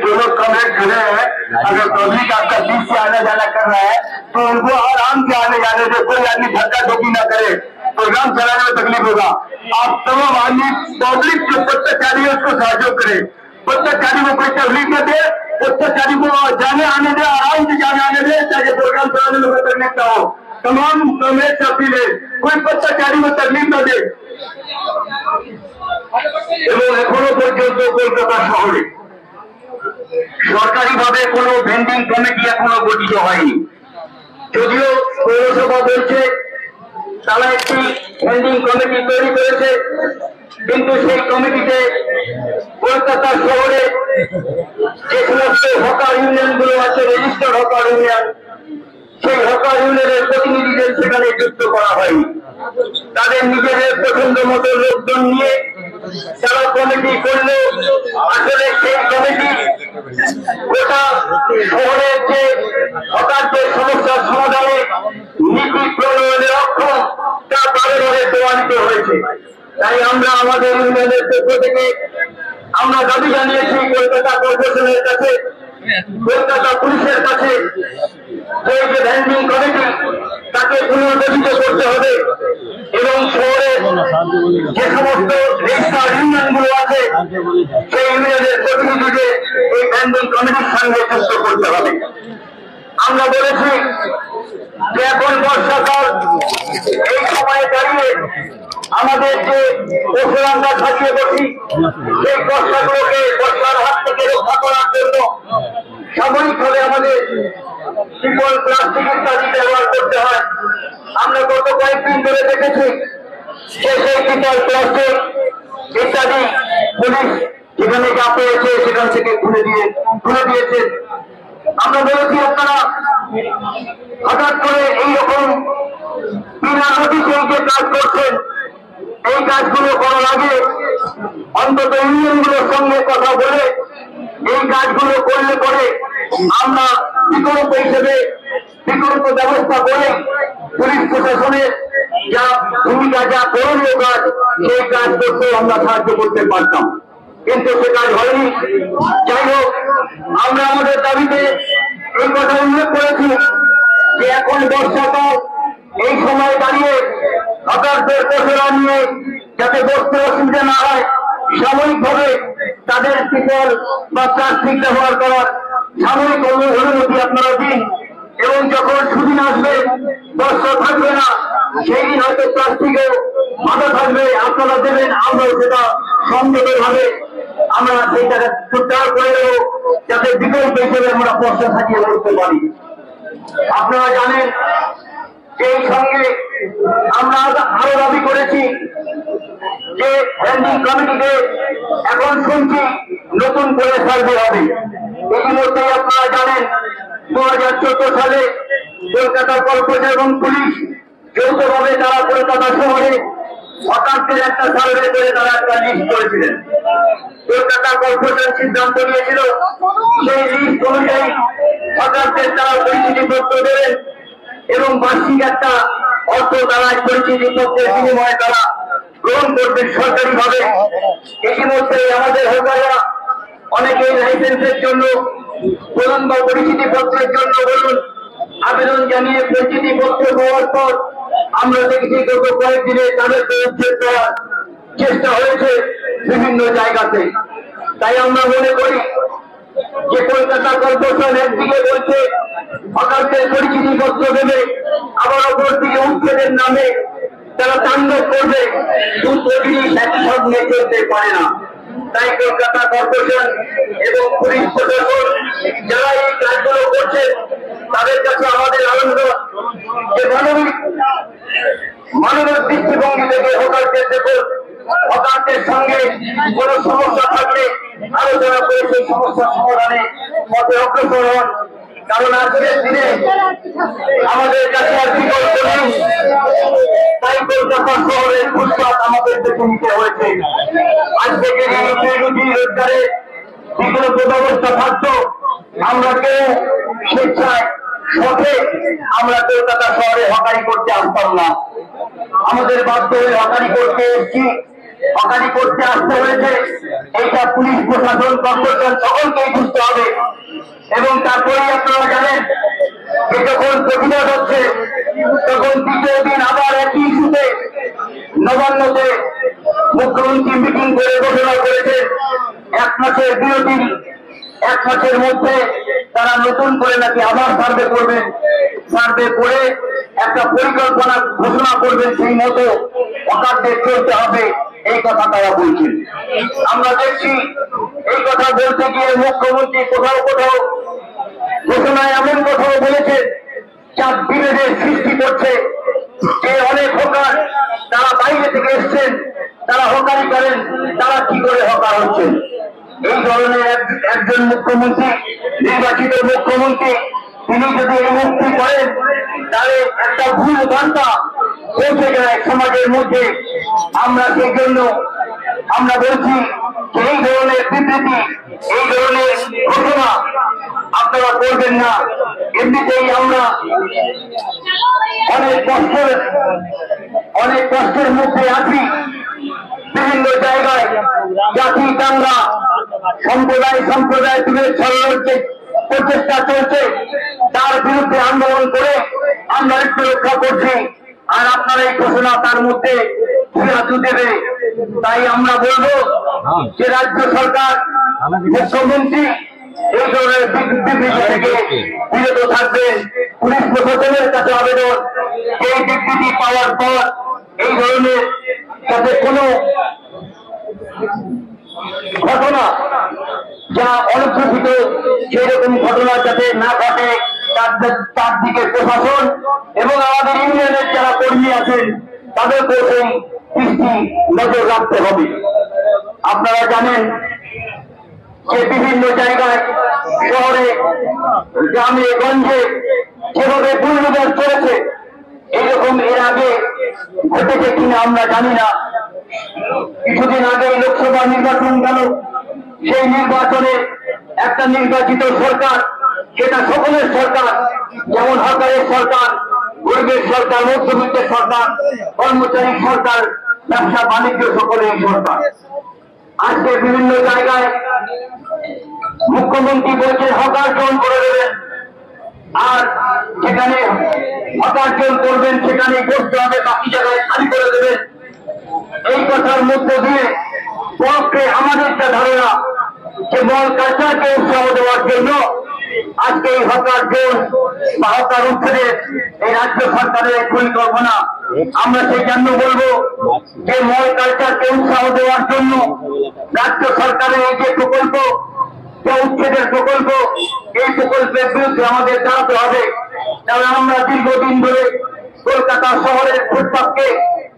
S6: जो लोग कमरे खड़े हैं, अगर पब्लिक आपका बीच से आना जाना कर रहा है तो उनको आराम से आने जाने दे, कोई आदमी धक्का धोकी ना करे, प्रोग्राम चलाने में तकलीफ होगा। आप तमाम आदमी पब्लिक जो पत्थरचारी है उसको सहयोग करे, पत्थरचारी को कोई तकलीफ न दे, पत्थरचारी को जाने आने दे, आराम से जाने आने दे, चाहे प्रोग्राम चलाने में कोई तकलीफ ना हो। तमाम कमरेज से अपील है, कोई पत्थरचारी को तकलीफ न दे। এবং এখনো পর্যন্ত কলকাতা শহরে সরকারিভাবে কোনো ভেন্ডিং কমিটি এখনো গঠিত হয়নি। যদিও পৌরসভা বলছে তারা একটি ভেন্ডিং কমিটি তৈরি করেছে, কিন্তু সেই কমিটিতে কলকাতা শহরে যে সমস্ত হকার ইউনিয়ন গুলো আছে, রেজিস্টার্ড হকার ইউনিয়ন, সেই হকার ইউনিয়নের প্রতিনিধিদের সেখানে যুক্ত করা হয়নি। তাদের নিজেদের পছন্দ মতো লোকজন নিয়ে তারা কমিটি করলে আসলে সেই কমিটি গোটা শহরের যে হকারদের সমস্যার সমাধানে নীতি প্রণয়নের অক্ষম তা তাদের ভাবে প্রমাণিত হয়েছে। তাই আমরা আমাদের ইউনিয়নের পক্ষ থেকে আমরা দাবি জানিয়েছি কলকাতা কর্পোরেশনের কাছে, কলকাতা পুলিশের কাছে, যে ভ্যান্ডিং কমিটি তাকে পুনর্গঠিত করতে হবে এবং শহরের যে সমস্ত রেজিস্টার্ড ইউনিয়ন গুলো আছে সেই ইউনিয়নের প্রতিনিধিদের এই ভ্যান্ডিং কমিটির সঙ্গে যুক্ত করতে হবে। আমরা বলেছি যে এখন বর্ষাকাল, এই সময়ে দাঁড়িয়ে আমাদের যে ওষুধ আমরা সাজিয়ে বসি সেই বর্ষাগুলোকে বর্ষার হাত থেকে রক্ষা করার জন্য সাময়িকভাবে আমাদের শিকল, প্লাস্টিক ইত্যাদি ব্যবহার করতে হয়। আমরা গত কয়েকদিন ধরে দেখেছি যে সেই শিকল, প্লাস্টিক ইত্যাদি পুলিশ যেখানে যা পেয়েছে সেখান থেকে খুলে দিয়েছে। আমরা বলেছি আপনারা হঠাৎ করে এইরকম বিনা নোটিশে যে কাজ করছেন, এই কাজগুলো করার আগে অন্তত ইউনিয়নগুলোর সঙ্গে কথা বলে এই কাজগুলো করলে পরে আমরা বিকল্প হিসেবে বিকল্প ব্যবস্থা করে পুলিশ প্রশাসনের যা ভূমিকা, যা করণীয় কাজ, সেই কাজ করতে আমরা সাহায্য করতে পারতাম, কিন্তু সে কাজ হয়নি। যাই হোক, আমরা আমাদের দাবিতে এই কথা উল্লেখ করেছি যে এখন বর্ষাকাল, এই সময় দাঁড়িয়ে হকারদের পশুরা নিয়ে যাতে বসতে অসুবিধা না হয়, সাময়িকভাবে তাদের টিপল বা প্লাস্টিক ব্যবহার করার সাময়িক অনুমতি আপনারা দিন, এবং যখন সুদিন আসবে, বর্ষা থাকবে না, সেই দিন হয়তো প্লাস্টিকেও বাধা থাকবে, আপনারা দেবেন, আমরাও সেটা সংযতভাবে আমরা সেইটাকে প্রচার করে দেবো, যাতে বিকল্প হিসেবে আমরা বর্ষা থাকিয়ে করতে পারি। আপনারা জানেন এই সঙ্গে আমরা আরো দাবি করেছি যে হ্যান্ডিং কমিটিতে এখন শুনছি নতুন করে সার্ভে হবে। ইতিমধ্যে আপনারা জানেন 2014 সালে কলকাতা কর্পোরেশন এবং পুলিশ যৌথভাবে তারা কলকাতা শহরে হকারদের একটা সার্ভে করে তারা একটা লিস্ট করেছিলেন। কলকাতা কর্পোরেশন সিদ্ধান্ত নিয়েছিল সেই লিস্ট অনুযায়ী হকারদের তারা পরিচিতিপত্র দেবেন এবং বার্ষিক একটা অর্থ তারা পরিচিতিপত্রের বিনিময়ে তারা গ্রহণ করবেন সরকারিভাবে। ইতিমধ্যে আমাদের হকাররা অনেকেই লাইসেন্সের জন্য বলুন বা পরিচিতিপত্রের জন্য বলুন আবেদন জানিয়ে পরিচিতিপত্র পাওয়ার পর আমরা দেখেছি গত কয়েকদিনে তাদেরকে উচ্ছেদ করার চেষ্টা হয়েছে বিভিন্ন জায়গাতে। তাই আমরা মনে করি যে কলকাতা কর্পোরেশন একদিকে বলছে হকারদের পরিচিতিপত্র দেবে, আবার অপর দিকে উচ্ছেদের নামে তারা তাণ্ডব করবে, দুটো জিনিস একই সঙ্গে চলতে পারে না। তাই কলকাতা কর্পোরেশন এবং পুলিশ প্রশাসন যারা এই কাজগুলো করছে তাদের কাছে আমাদের আনন্দ যে মানবিক দৃষ্টিভঙ্গি থেকে হকারদের দেখুন, হকারদের সঙ্গে কোন সমস্যা থাকলে আলোচনা করে সেই সমস্যার সমাধানে পথে অগ্রসর হন। কারণ আজকের দিনে আমাদের কাছে আর বিকল্প নেই, তাই কলকাতা শহরের ফুটপাত আমাদের দেখে নিতে হয়েছে। আজ থেকে রুটি রোজগারে বিকল্প ব্যবস্থা থাকতো, আমরা কেউ স্বেচ্ছায় শখে আমরা কলকাতা শহরে হকারি করতে আসতাম না। আমাদের বাধ্য হয়ে হকারি করতে এসেছি, হকারি করতে আসতে হয়েছে, এইটা পুলিশ প্রশাসন কর্পোরেশন সকলকেই বুঝতে হবে। এবং তারপরে আপনারা জানেন যে যখন প্রতিবাদ হচ্ছে তখন দ্বিতীয় দিন আবার একই ইস্যুতে নবান্নতে মুখ্যমন্ত্রী মিটিং করে ঘোষণা করেছে 1 মাসের বিরতি, 1 মাসের মধ্যে তারা নতুন করে নাকি আবার সার্ভে করবেন, সার্ভে করে একটা পরিকল্পনা ঘোষণা করবেন, সেই মতো হকারদের চলতে হবে, এই কথা তারা বলছেন। আমরা দেখছি এই কথা বলতে গিয়ে মুখ্যমন্ত্রী কোথাও কোথাও ঘোষণায় এমন কথাও বলেছে চাপ বিভেদের সৃষ্টি করছে যে অনেক হকার তারা বাইরে থেকে এসছেন, তারা হকারি করেন, তারা কি করে হকার হচ্ছেন। এই ধরনের একজন মুখ্যমন্ত্রী, নির্বাচিত মুখ্যমন্ত্রী, তিনি যদি এই মুক্তি করেন তাহলে একটা ভুল বার্তা পৌঁছে যায় সমাজের মধ্যে। আমরা সেই জন্য আমরা বলছি যে এই ধরনের বিবৃতি, এই ধরনের ঘোষণা আপনারা করবেন না। এমনিতেই আমরা অনেক কষ্টের মধ্যে আছি। বিভিন্ন জায়গায় জাতি দাঙ্গা, সম্প্রদায় দূরে ছড়ানোর প্রচেষ্টা চলছে, তার বিরুদ্ধে আন্দোলন করে আমরা একটু রক্ষা করছি, আর আপনারা এই ঘোষণা তার মধ্যে ফিরাতে দেবে। তাই আমরা বলবো যে রাজ্য সরকার, মুখ্যমন্ত্রী এই ধরনের বিবৃতি থেকে বিরত থাকবেন। পুলিশ প্রশাসনের কাছে আবেদন, এই বিবৃতি পাওয়ার পর এই ধরনের যাতে কোনো ঘটনা যা অনুপ্রসিত সেই রকম ঘটনা যাতে না ঘটে, তার দিকে প্রশাসন এবং আমাদের ইউনিয়নের যারা কর্মী আছেন তাদেরকে সেই দৃষ্টি নজর রাখতে হবে। আপনারা জানেন যে বিভিন্ন জায়গায় শহরে গ্রামে গঞ্জে যেভাবে দুর্নীতি চলেছে, এইরকম এর আগে ঘটেছে কিনা আমরা জানি না। কিছুদিন আগে লোকসভা নির্বাচন গেল, সেই নির্বাচনে একটা নির্বাচিত সরকার, যেটা সকলের সরকার, যেমন হকারের সরকার, গরিবের গরিবের সরকার, মধ্যবিত্তের সরকার, কর্মচারী সরকার, ব্যবসা বাণিজ্য সকলের সরকার। আজকে বিভিন্ন জায়গায় মুখ্যমন্ত্রী বলছেন হকার্জন করে দেবেন, আর যেখানে হকার্জন করবেন সেখানে করতে হবে, বাকি জায়গায় খালি করে দেবেন। এই কথার মধ্য দিয়ে পক্ষে আমাদের একটা ধারণা যে মল কালচারকে উৎসাহ দেওয়ার জন্য আজকে এই হকার্জন বা হকার উচ্ছেদের এই রাজ্য সরকারের পরিকল্পনা। আমরা সেই জন্য বলবো যে মল কালচারকে উৎসাহ দেওয়ার জন্য রাজ্য সরকারের এই যে প্রকল্প, যে উচ্ছেদের প্রকল্প, এই প্রকল্পের বিরুদ্ধে আমাদের দাঁড়াতে হবে। কারণ আমরা দীর্ঘদিন ধরে কলকাতা শহরের ফুটপাতকে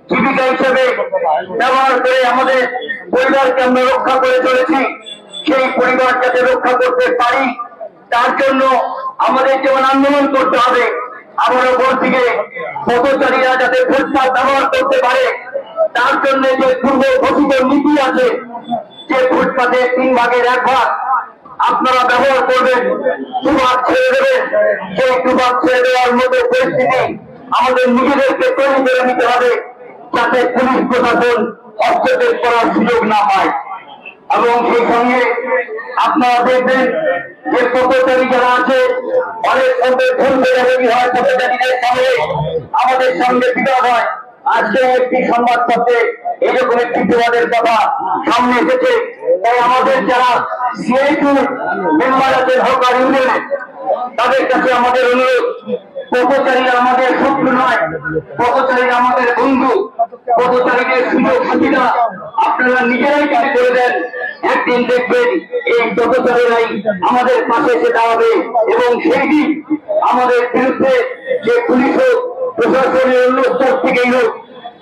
S6: জীবিকা হিসেবে ব্যবহার করে আমাদের পরিবারকে আমরা রক্ষা করে চলেছি। সেই পরিবার যাতে রক্ষা করতে পারি তার জন্য আমাদের যেমন আন্দোলন করতে হবে, আবারও বলছি যে পথচারীরা যাতে ফুটপাত ব্যবহার করতে পারে তার জন্য যে পূর্ব ঘোষিত নীতি আছে, যে ফুটপাতে 3 ভাগের 1 ভাগ আপনারা ব্যবহার করবেন, 2 ভাগ ছেড়ে দেবেন। সেই 2 ভাগ ছেড়ে দেওয়ার মতো পরিস্থিতি আমাদের নিজেদেরকে তৈরি করে নিতে হবে, যাতে পুলিশ প্রশাসন হস্তক্ষেপ করার সুযোগ না পায়। এবং সেই সঙ্গে আপনারা দেখবেন যে পথচারী যারা আছে অনেক সময় ভুল বোঝাবুঝি হয়, পথচারীদের সঙ্গে আমাদের সঙ্গে বিবাদ হয়। আজকে একটি সংবাদপত্রে এরকম একটি বিবাদের কথা সামনে এসেছে। তাই আমাদের যারা সিআইটিউ মেম্বার আছে হকার ইউনিয়নে, তাদের কাছে আমাদের অনুরোধ, পথচারীরা আমাদের শত্রু নয়, পথচারীরা আমাদের বন্ধু। পথচারীদের সুযোগ সুবিধা আপনারা নিজেরাই তৈরি করে দেন, একদিন দেখবেন এই পথচারীরাই আমাদের পাশে এসে দাঁড়াবে এবং সেই দিন আমাদের বিরুদ্ধে যে পুলিশ হোক, প্রশাসনের অন্য স্তর থেকেই হোক,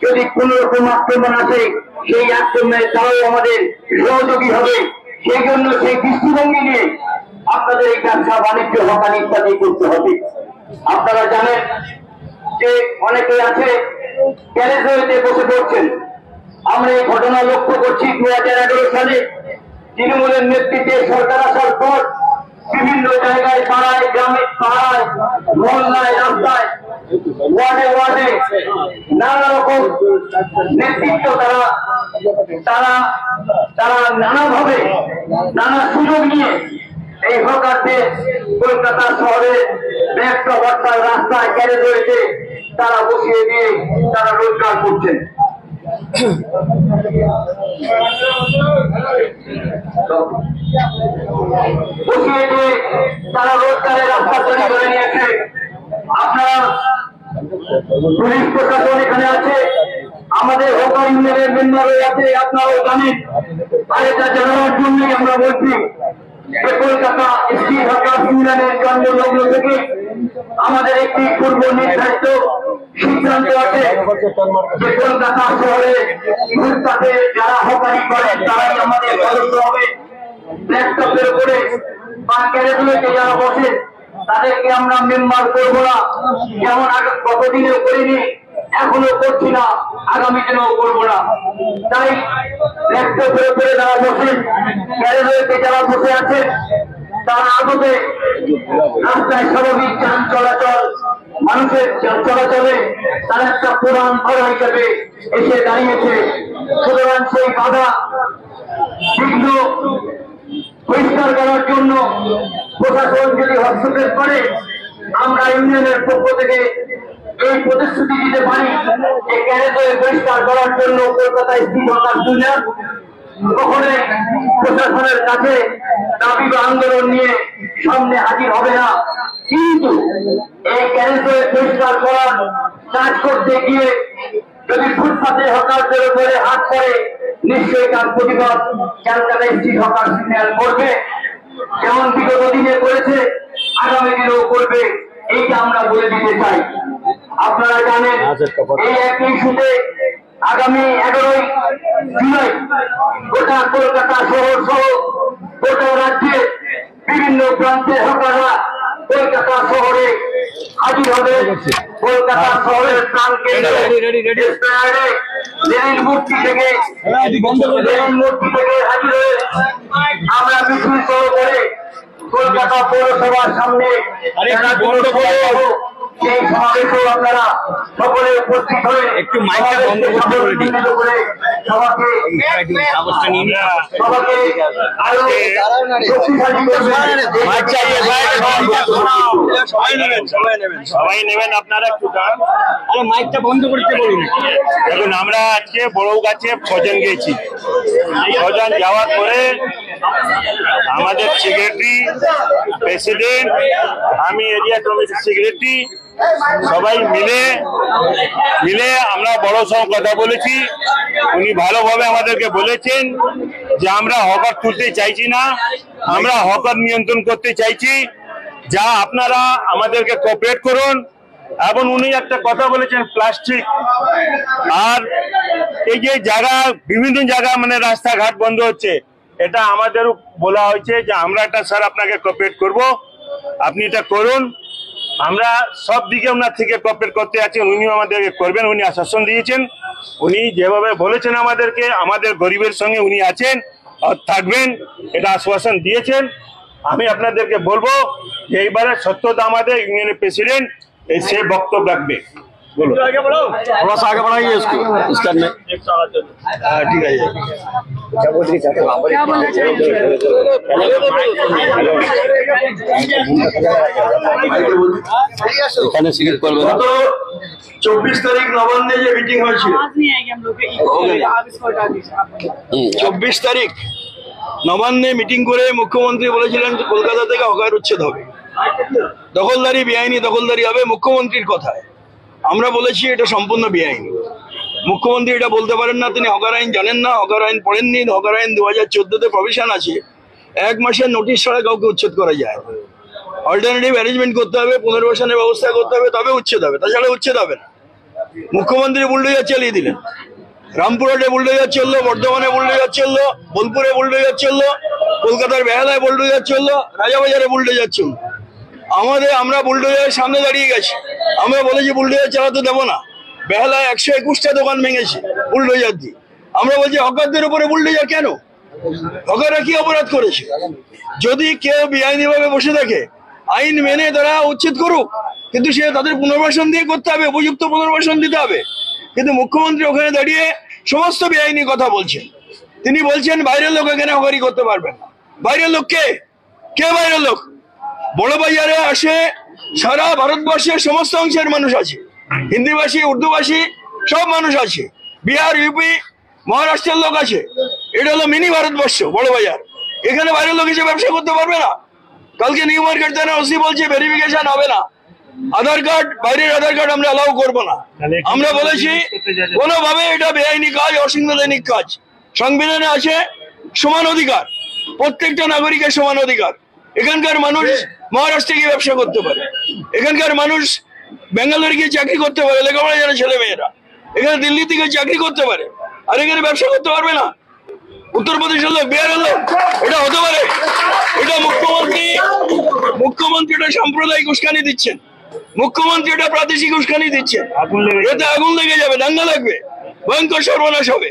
S6: যদি কোন রকম আক্রমণ আসে সেই আক্রমণে তারাও আমাদের সহযোগী হবে। সেই জন্য সেই দৃষ্টিভঙ্গি নিয়ে আপনাদের এই ব্যবসা বাণিজ্য হকারি ইত্যাদি করতে হবে। আপনারা জানেন যে অনেকে আছে গ্যারেজে বসে পড়ছেন। আমরা এই ঘটনা লক্ষ্য করছি 2011 সালে তৃণমূলের নেতৃত্বে সরকার আসার পর বিভিন্ন জায়গায়, পাড়ায়, গ্রামে, পাড়ায়, মহল্লায়, রাস্তায়, ওয়ার্ডে ওয়ার্ডে নানা রকম নেতৃত্ব তারা নানাভাবে নানা সুযোগ নিয়ে এই হকারদের কলকাতা শহরে ব্যস্ত বার্তার রাস্তায় গ্যারেজ রয়েছে তারা বসিয়ে দিয়ে তারা রোজগার করছেন। বসিয়ে দিয়ে তারা রোজগারের রাস্তা তৈরি করে নিয়েছে। আপনারা পুলিশ প্রশাসন এখানে আছে, আমাদের হকার ইউনিয়নের মেম্বারও আছে, আপনারাও জানেন। আর এটা জানানোর জন্যই আমরা বলছি যে কলকাতা স্ট্রিট হকার ইউনিয়নের জন্মলগ্ন থেকে আমাদের একটি পূর্ব নির্ধারিত সিদ্ধান্ত আছে যে কলকাতা শহরে ফুটপাতে যারা হকারি করে তারাই আমাদের সদস্য হবে। ল্যাপটপের উপরে বা গ্যারেজগুলোতে যারা বসে তাদেরকে আমরা মেম্বার করবো না, যেমন গতদিনেও করিনি, এখনো করছি না, আগামী দিনেও করবো না। তাই ল্যাপটপের উপরে যারা বসে, গ্যারেজে যারা বসে আছে তারা আদতে রাস্তায় স্বাভাবিক যান চলাচল, মানুষের চলাচলে তারা একটা প্রধান বাধা হিসেবে এসে দাঁড়িয়েছে। সুতরাং সেই বাধা বিঘ্ন পরিষ্কার করার জন্য প্রশাসন যদি হস্তক্ষেপ করে, আমরা ইউনিয়নের পক্ষ থেকে এই প্রতিশ্রুতি দিতে পারি যে গ্যারেজে পরিষ্কার করার জন্য কলকাতা স্ট্রিট হকার ইউনিয়ন কখনোই প্রশাসনের কাছে দাবি বা আন্দোলন নিয়ে সামনে হাজির হবে না। কিন্তু এই গ্যারেজে পরিষ্কার করার কাজ করতে গিয়ে যদি ফুটপাতে হকারদের উপরে হাত পড়ে, নিশ্চয়ই তার প্রতিবাদ ক্যালকাটা স্ট্রিট হকার ইউনিয়ন করবে, যেমন বিগত দিনে করেছে, আগামী দিনেও করবে। এইটা আমরা বলে দিতে চাই। আপনারা জানেন এই একই ইস্যুতে আগামী 11 জুলাই গোটা কলকাতা শহর সহ গোটা রাজ্যে বিভিন্ন প্রান্তের হকাররা কলকাতা শহরে হাজির হবে। কলকাতা শহরের প্রাণকেন্দ্রে লেনিন মূর্তি থেকে হাজির হয়ে আমরা মিছিল সহ করে কলকাতা পৌরসভার সামনে সেই সমাবেশেও আপনারা সকলে উপস্থিত হয়ে
S2: একটু মাইকটা বন্ধ করতে বলে দিন।
S6: সবাইকে আরো শক্তিশালী করবেন।
S2: মাইক চাইয়ে
S4: সবাই নেবেন আপনারা একটু গান।
S2: আরে মাইকটা বন্ধ করতে বলুন।
S4: দেখুন আমরা আজকে বড় গাছে ছজন গেছি, ছজন যাওয়ার পরে আমাদের সেক্রেটারি, প্রেসিডেন্ট, আমি এরিয়া কমিটির সেক্রেটারি সবাই মিলে আমরা বড় সঙ্গে কথা বলেছি। উনি ভালোভাবে আমাদেরকে বলেছেন যে আমরা হকার তুলতে চাইছি না, আমরা হকার নিয়ন্ত্রণ করতে চাইছি, যা আপনারা আমাদেরকে কোঅপারেট করুন। এবং উনি একটা কথা বলেছেন, প্লাস্টিক আর এই যে জায়গা বিভিন্ন জায়গা মানে রাস্তাঘাট বন্ধ হচ্ছে, এটা আমাদেরও বলা হয়েছে যে আমরা এটা স্যার আপনাকে কোঅপারেট করব, আপনি এটা করুন। আমরা সব দিকে ওনার থেকে কোঅপারেট করতে আছেন, উনিও আমাদেরকে করবেন, উনি আশ্বাসন দিয়েছেন। উনি যেভাবে বলেছেন আমাদেরকে, আমাদের গরিবের সঙ্গে উনি আছেন আর থাকবেন, এটা আশ্বাসন দিয়েছেন। আমি আপনাদেরকে বলবো যে এইবারে সত্যতা আমাদের ইউনিয়নের প্রেসিডেন্ট से वक्तव्य रखबे। बोलो
S2: थोड़ा सा आगे बढ़ाइए इसको, इस करने।
S4: ठीक है
S2: এখানে সিলেক্ট করবে না।
S5: 24 তারিখ নবান্নে যে মিটিং হয়েছিল, 24 তারিখ নবান্নে মিটিং করে মুখ্যমন্ত্রী বলেছিলেন কলকাতা থেকে হকার উচ্ছেদ হবে, দখলদারি বেআইনি দখলদারি হবে মুখ্যমন্ত্রীর কথায়। আমরা বলেছি এটা সম্পূর্ণ বেআইনি। মুখ্যমন্ত্রী এটা বলতে পারেন না, তিনি হকার আইন জানেন না, হকার আইন পড়েননি। হকার আইন 2014-তে প্রভিশন আছে 1 মাসের নোটিশ ছাড়া কাউকে উচ্ছেদ করা যায়। অল্টারনেটিভ অ্যারেঞ্জমেন্ট করতে হবে, পুনর্বাসনের ব্যবস্থা করতে হবে, তবে উচ্ছেদ হবে, তাছাড়া উচ্ছেদ হবে না। মুখ্যমন্ত্রী বুলডোজার চালিয়ে দিলেন। রামপুরহাটে বুলডোজার চললো, বর্ধমানে বুলডোজার চললো, বোলপুরে বুলডোজার চললো, কলকাতার বেহালায় বুলডোজার চললো, রাজাবাজারে বুলডোজার চললো। আমরা বুলডোজারের সামনে দাঁড়িয়ে গেছি, আমরা বলেছি বুলডোজার চালাতে দেবো না। বেহালায় 121টা দোকান ভেঙেছে বুলডোজার দিয়ে। আমরা বলছি হকারদের উপরে বুলডোজার কেন? হকাররা কি অপরাধ করেছে? যদি কেউ বেআইনি ভাবে বসে থাকে, আইন মেনে তারা উচ্ছেদ করুক, কিন্তু সে তাদের পুনর্বাসন দিয়ে করতে হবে, উপযুক্ত পুনর্বাসন দিতে হবে। কিন্তু মুখ্যমন্ত্রী ওখানে দাঁড়িয়ে সমস্ত বেআইনি কথা বলছেন। তিনি বলছেন বাইরের লোক এখানে হকারি করতে পারবেন না। বাইরের লোক কে বাইরের লোক? বড় বাজারে আসে সারা ভারতবর্ষের সমস্ত অংশের মানুষ আছে, হিন্দিভাষী, উর্দুভাষী সব মানুষ আছে, বিহার, ইউপি, মহারাষ্ট্রের লোক আছে। এটা হলো মিনি ভারতবর্ষ, বড় বাজার। এখানে বাইরের লোক এসে ব্যবসা করতে পারবে না। কালকে নিউ মার্কেট থানা ওসি বলছে ভেরিফিকেশন হবে না, আধার কার্ড, বাইরের আধার কার্ড আমরা অ্যালাউ করবো না। আমরা বলেছি কোনোভাবে এটা বেআইনি কাজ, অসাংবিধানিক কাজ। সংবিধানে আছে সমান অধিকার, প্রত্যেকটা নাগরিকের সমান অধিকার। এখানকার মানুষ মহারাষ্ট্রে গিয়ে ব্যবসা করতে পারে, এখানকার মানুষ ব্যাঙ্গালোরে গিয়ে চাকরি করতে পারে, লেখাপড়া জানে ছেলে মেয়েরা, এখানে দিল্লি থেকে চাকরি করতে পারে, আর এখানে ব্যবসা করতে পারবে না। উত্তরপ্রদেশের লোক, বিহারের লোক, এটা হতে পারে? এটা মুখ্যমন্ত্রী এটা সাম্প্রদায়িক উস্কানি দিচ্ছেন, মুখ্যমন্ত্রী এটা প্রাদেশিক উস্কানি দিচ্ছেন। এতে আগুন লেগে যাবে, দাঙ্গা লাগবে, ভয়ঙ্কর সর্বনাশ হবে।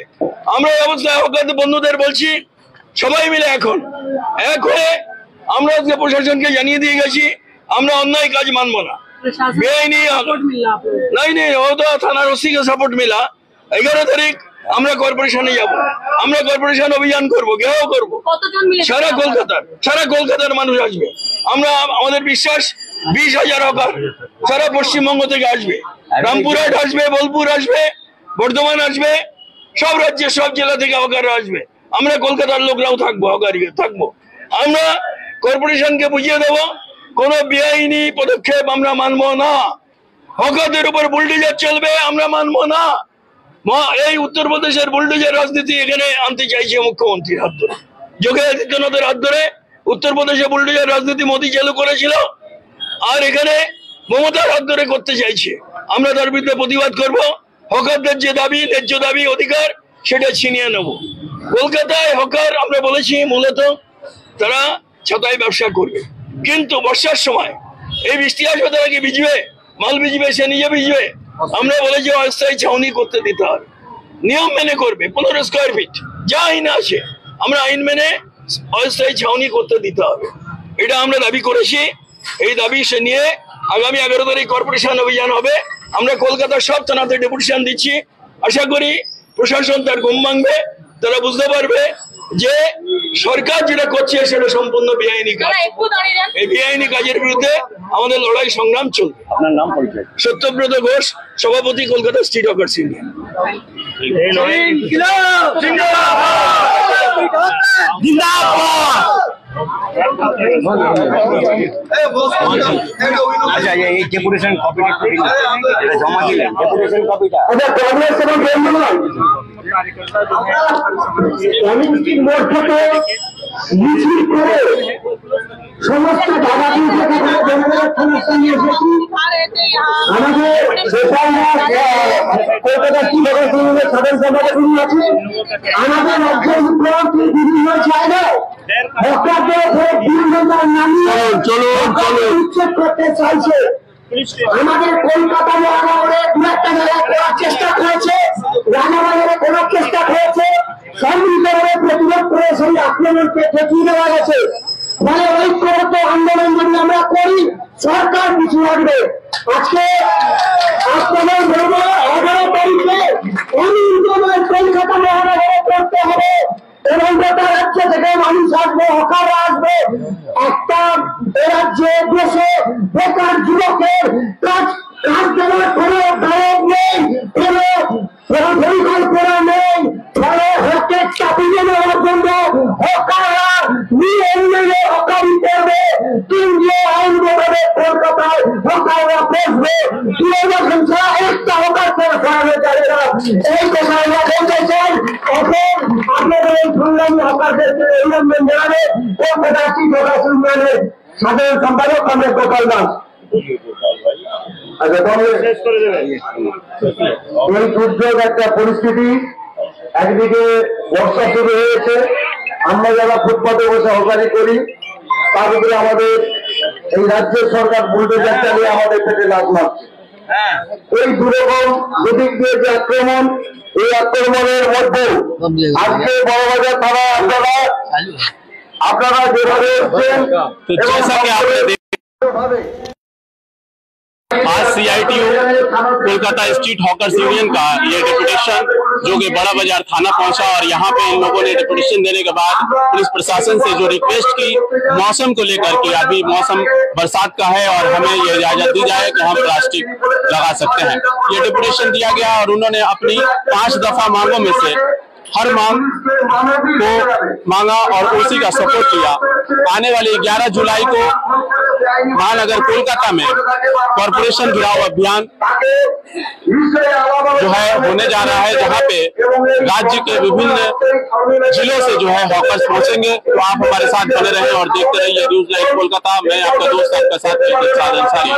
S5: আমরা এই অবস্থায় হকারদের বন্ধুদের বলছি, সবাই মিলে এখন এক হয়ে আমরা আজকে প্রশাসনকে জানিয়ে দিয়ে গেছি আমরা অন্যায় কাজ মানবো না। বেআইনি नहीं वो तो थाना ओसी का सपोर्ट मिला। 11 तारीख আমরা কর্পোরেশনে যাব, আমরা কর্পোরেশন অভিযান করব, ঘেরাও করব, সারা কলকাতার মানুষ আসবে। আমরা আমাদের বিশ্বাস 20,000 হকার সারা পশ্চিমবঙ্গ থেকে আসবে, রামপুরহাট আসবে, বোলপুর আসবে, বর্ধমান আসবে, সব রাজ্যের সব জেলা থেকে হকাররা আসবে। আমরা কলকাতার লোকরাও থাকবো, হকারি থাকবো। আমরা কর্পোরেশনকে বুঝিয়ে দেবো কোনো বেআইনি পদক্ষেপ আমরা মানবো না, হকারদের উপর বুলডোজার চলবে আমরা মানবো না। এই উত্তরপ্রদেশের বুলডোজার রাজনীতি এখানে আনতে চাইছে মুখ্যমন্ত্রীর হাত ধরে, যোগী আদিত্যনাথের হাত ধরে উত্তরপ্রদেশে বুলডোজার রাজনীতি মোদী চালু করেছিল, আর এখানে মমতার হাত ধরে করতে চাইছে। আমরা তার বিরুদ্ধে প্রতিবাদ করব। হকারদের যে দাবি, ন্যায্য দাবি, অধিকার, সেটা ছিনিয়ে নেব। কলকাতায় হকার আমরা বলেছি মূলত তারা ছাতায় ব্যবসা করবে, কিন্তু বর্ষার সময় এই বৃষ্টি আসবে, তারা কি ভিজবে? মাল ভিজবে, সে নিজে ভিজবে। আমরা বলেছি অস্থায়ী ছাউনি করতে দিতে হবে, নিয়ম মেনে করবে, 15 স্কোয়ার ফিট যা আইন আছে আমরা আইন মেনে অস্থায়ী ছাউনি করতে দিতে হবে। এটা আমরা দাবি করেছি। এই দাবি সে নিয়ে
S7: আগামী 11 তারিখ কর্পোরেশন অভিযান হবে। আমরা কলকাতার সব থানাতে ডেপুটেশন দিচ্ছি। আশা করি প্রশাসন তার ঘুম ভাঙবে, তারা বুঝতে পারবে যে সরকার যেটা করছে সেটা সম্পূর্ণ বেআইনি কাজ। এই বেআইনি কাজের বিরুদ্ধে আমাদের লড়াই সংগ্রাম চলবে।
S2: আপনার নাম পরিচয়?
S7: সত্যব্রত ঘোষ, সভাপতি, কলকাতা স্ট্রিট হকার্স ইউনিয়ন।
S2: আচ্ছা, এই ডেপুটেশন কপিটা জমা দিলেন, ডেপুটেশন কপিটা
S6: অনেকদিন মোড় থেকে মিছিল করে সমস্ত দাদাকে সমস্যা নিয়ে এসেছি। আমাদের কলকাতা সাধারণ সম্পাদক আছে, আমাদের রাজ্যের মুখ্যমন্ত্রী বিভিন্ন জায়গায় হকারদের বিভিন্ন নামিয়ে উচ্ছেদ করতে চাইছে। আমাদের কলকাতা মহানগরে দু একটা জায়গায় করার চেষ্টা করেছে, রানাবাজারে করার চেষ্টা করেছে, সম্মিলিতভাবে প্রতিরোধ করে সেই আক্রমণকে ঠেকিয়ে দেওয়া গেছে। ফলে ঐক্যবদ্ধ আন্দোলন যদি আমরা করি, সরকার পিছু লাগবে। আজকে আপনাদের বলবো 11 তারিখে অনিয়ন্ত্রণের কলকাতা মহানগরে করতে হবে এবং গোটা রাজ্য থেকে মানুষ আসবে, হকাররা আসবে। একটা রাজ্যে দেশে বেকার যুবকের কাজ দেওয়ার কোনো দায়ক নেই, কোনো পরিকল্পনা নেই। ফলে হকের চাপিয়ে নেওয়ার জন্য হকাররা নিয়ে হকারি করবে, কেন্দ্রীয় আইন মোতাবে কলকাতায় হকাররা বসবে। 2000 ছাড়া একটা হকার করে সরানো যাবে না, এই কথা আমরা বলতে চাই। এখন আপনাদের এই সংগ্রামী হকারদেরকে অভিনন্দন জানাবে কলকাতা স্ট্রিট হকার্স ইউনিয়নের সাধারণ সম্পাদক কমরেড গোপাল দাস। এই দুর্যোগ একটা পরিস্থিতি, একদিকে বর্ষা শুরু হয়েছে, আমরা যারা ফুটপাতে বসে হকারি করি তার উপরে আমাদের এই রাজ্যের সরকার বুলডোজার চালিয়ে আমাদের পেটে লাভ মারছে। এই দুরকম দুদিক দিয়ে যে আক্রমণ, এই আক্রমণের মধ্যে আজকে বড়বাজার থানা আপনারা যেভাবে
S1: आज CITU Kolkata street hawkers union का ये डेपुटेशन जो कि बड़ा बाजार थाना पहुंचा और यहाँ पे इन लोगों ने डेपुटेशन देने के बाद पुलिस प्रशासन से जो रिक्वेस्ट की मौसम को लेकर कि अभी मौसम बरसात का है और हमें ये इजाजत दी जाए कि हम प्लास्टिक लगा सकते हैं। ये डेपुटेशन दिया गया और उन्होंने अपनी 5 दफा मांगों में से हर मांग को मांगा और उसी का सपोर्ट किया। आने वाली 11 जुलाई को महानगर कोलकाता में कॉरपोरेशन घिराव अभियान जो है होने जा रहा है, जहां पे राज्य के विभिन्न जिलों से जो है हॉकर्स पहुंचेंगे। तो आप हमारे साथ बने रहें और देखते रहिए न्यूज़ लाइव कोलकाता। मैं आपका दोस्त आपका साथ अंसारी।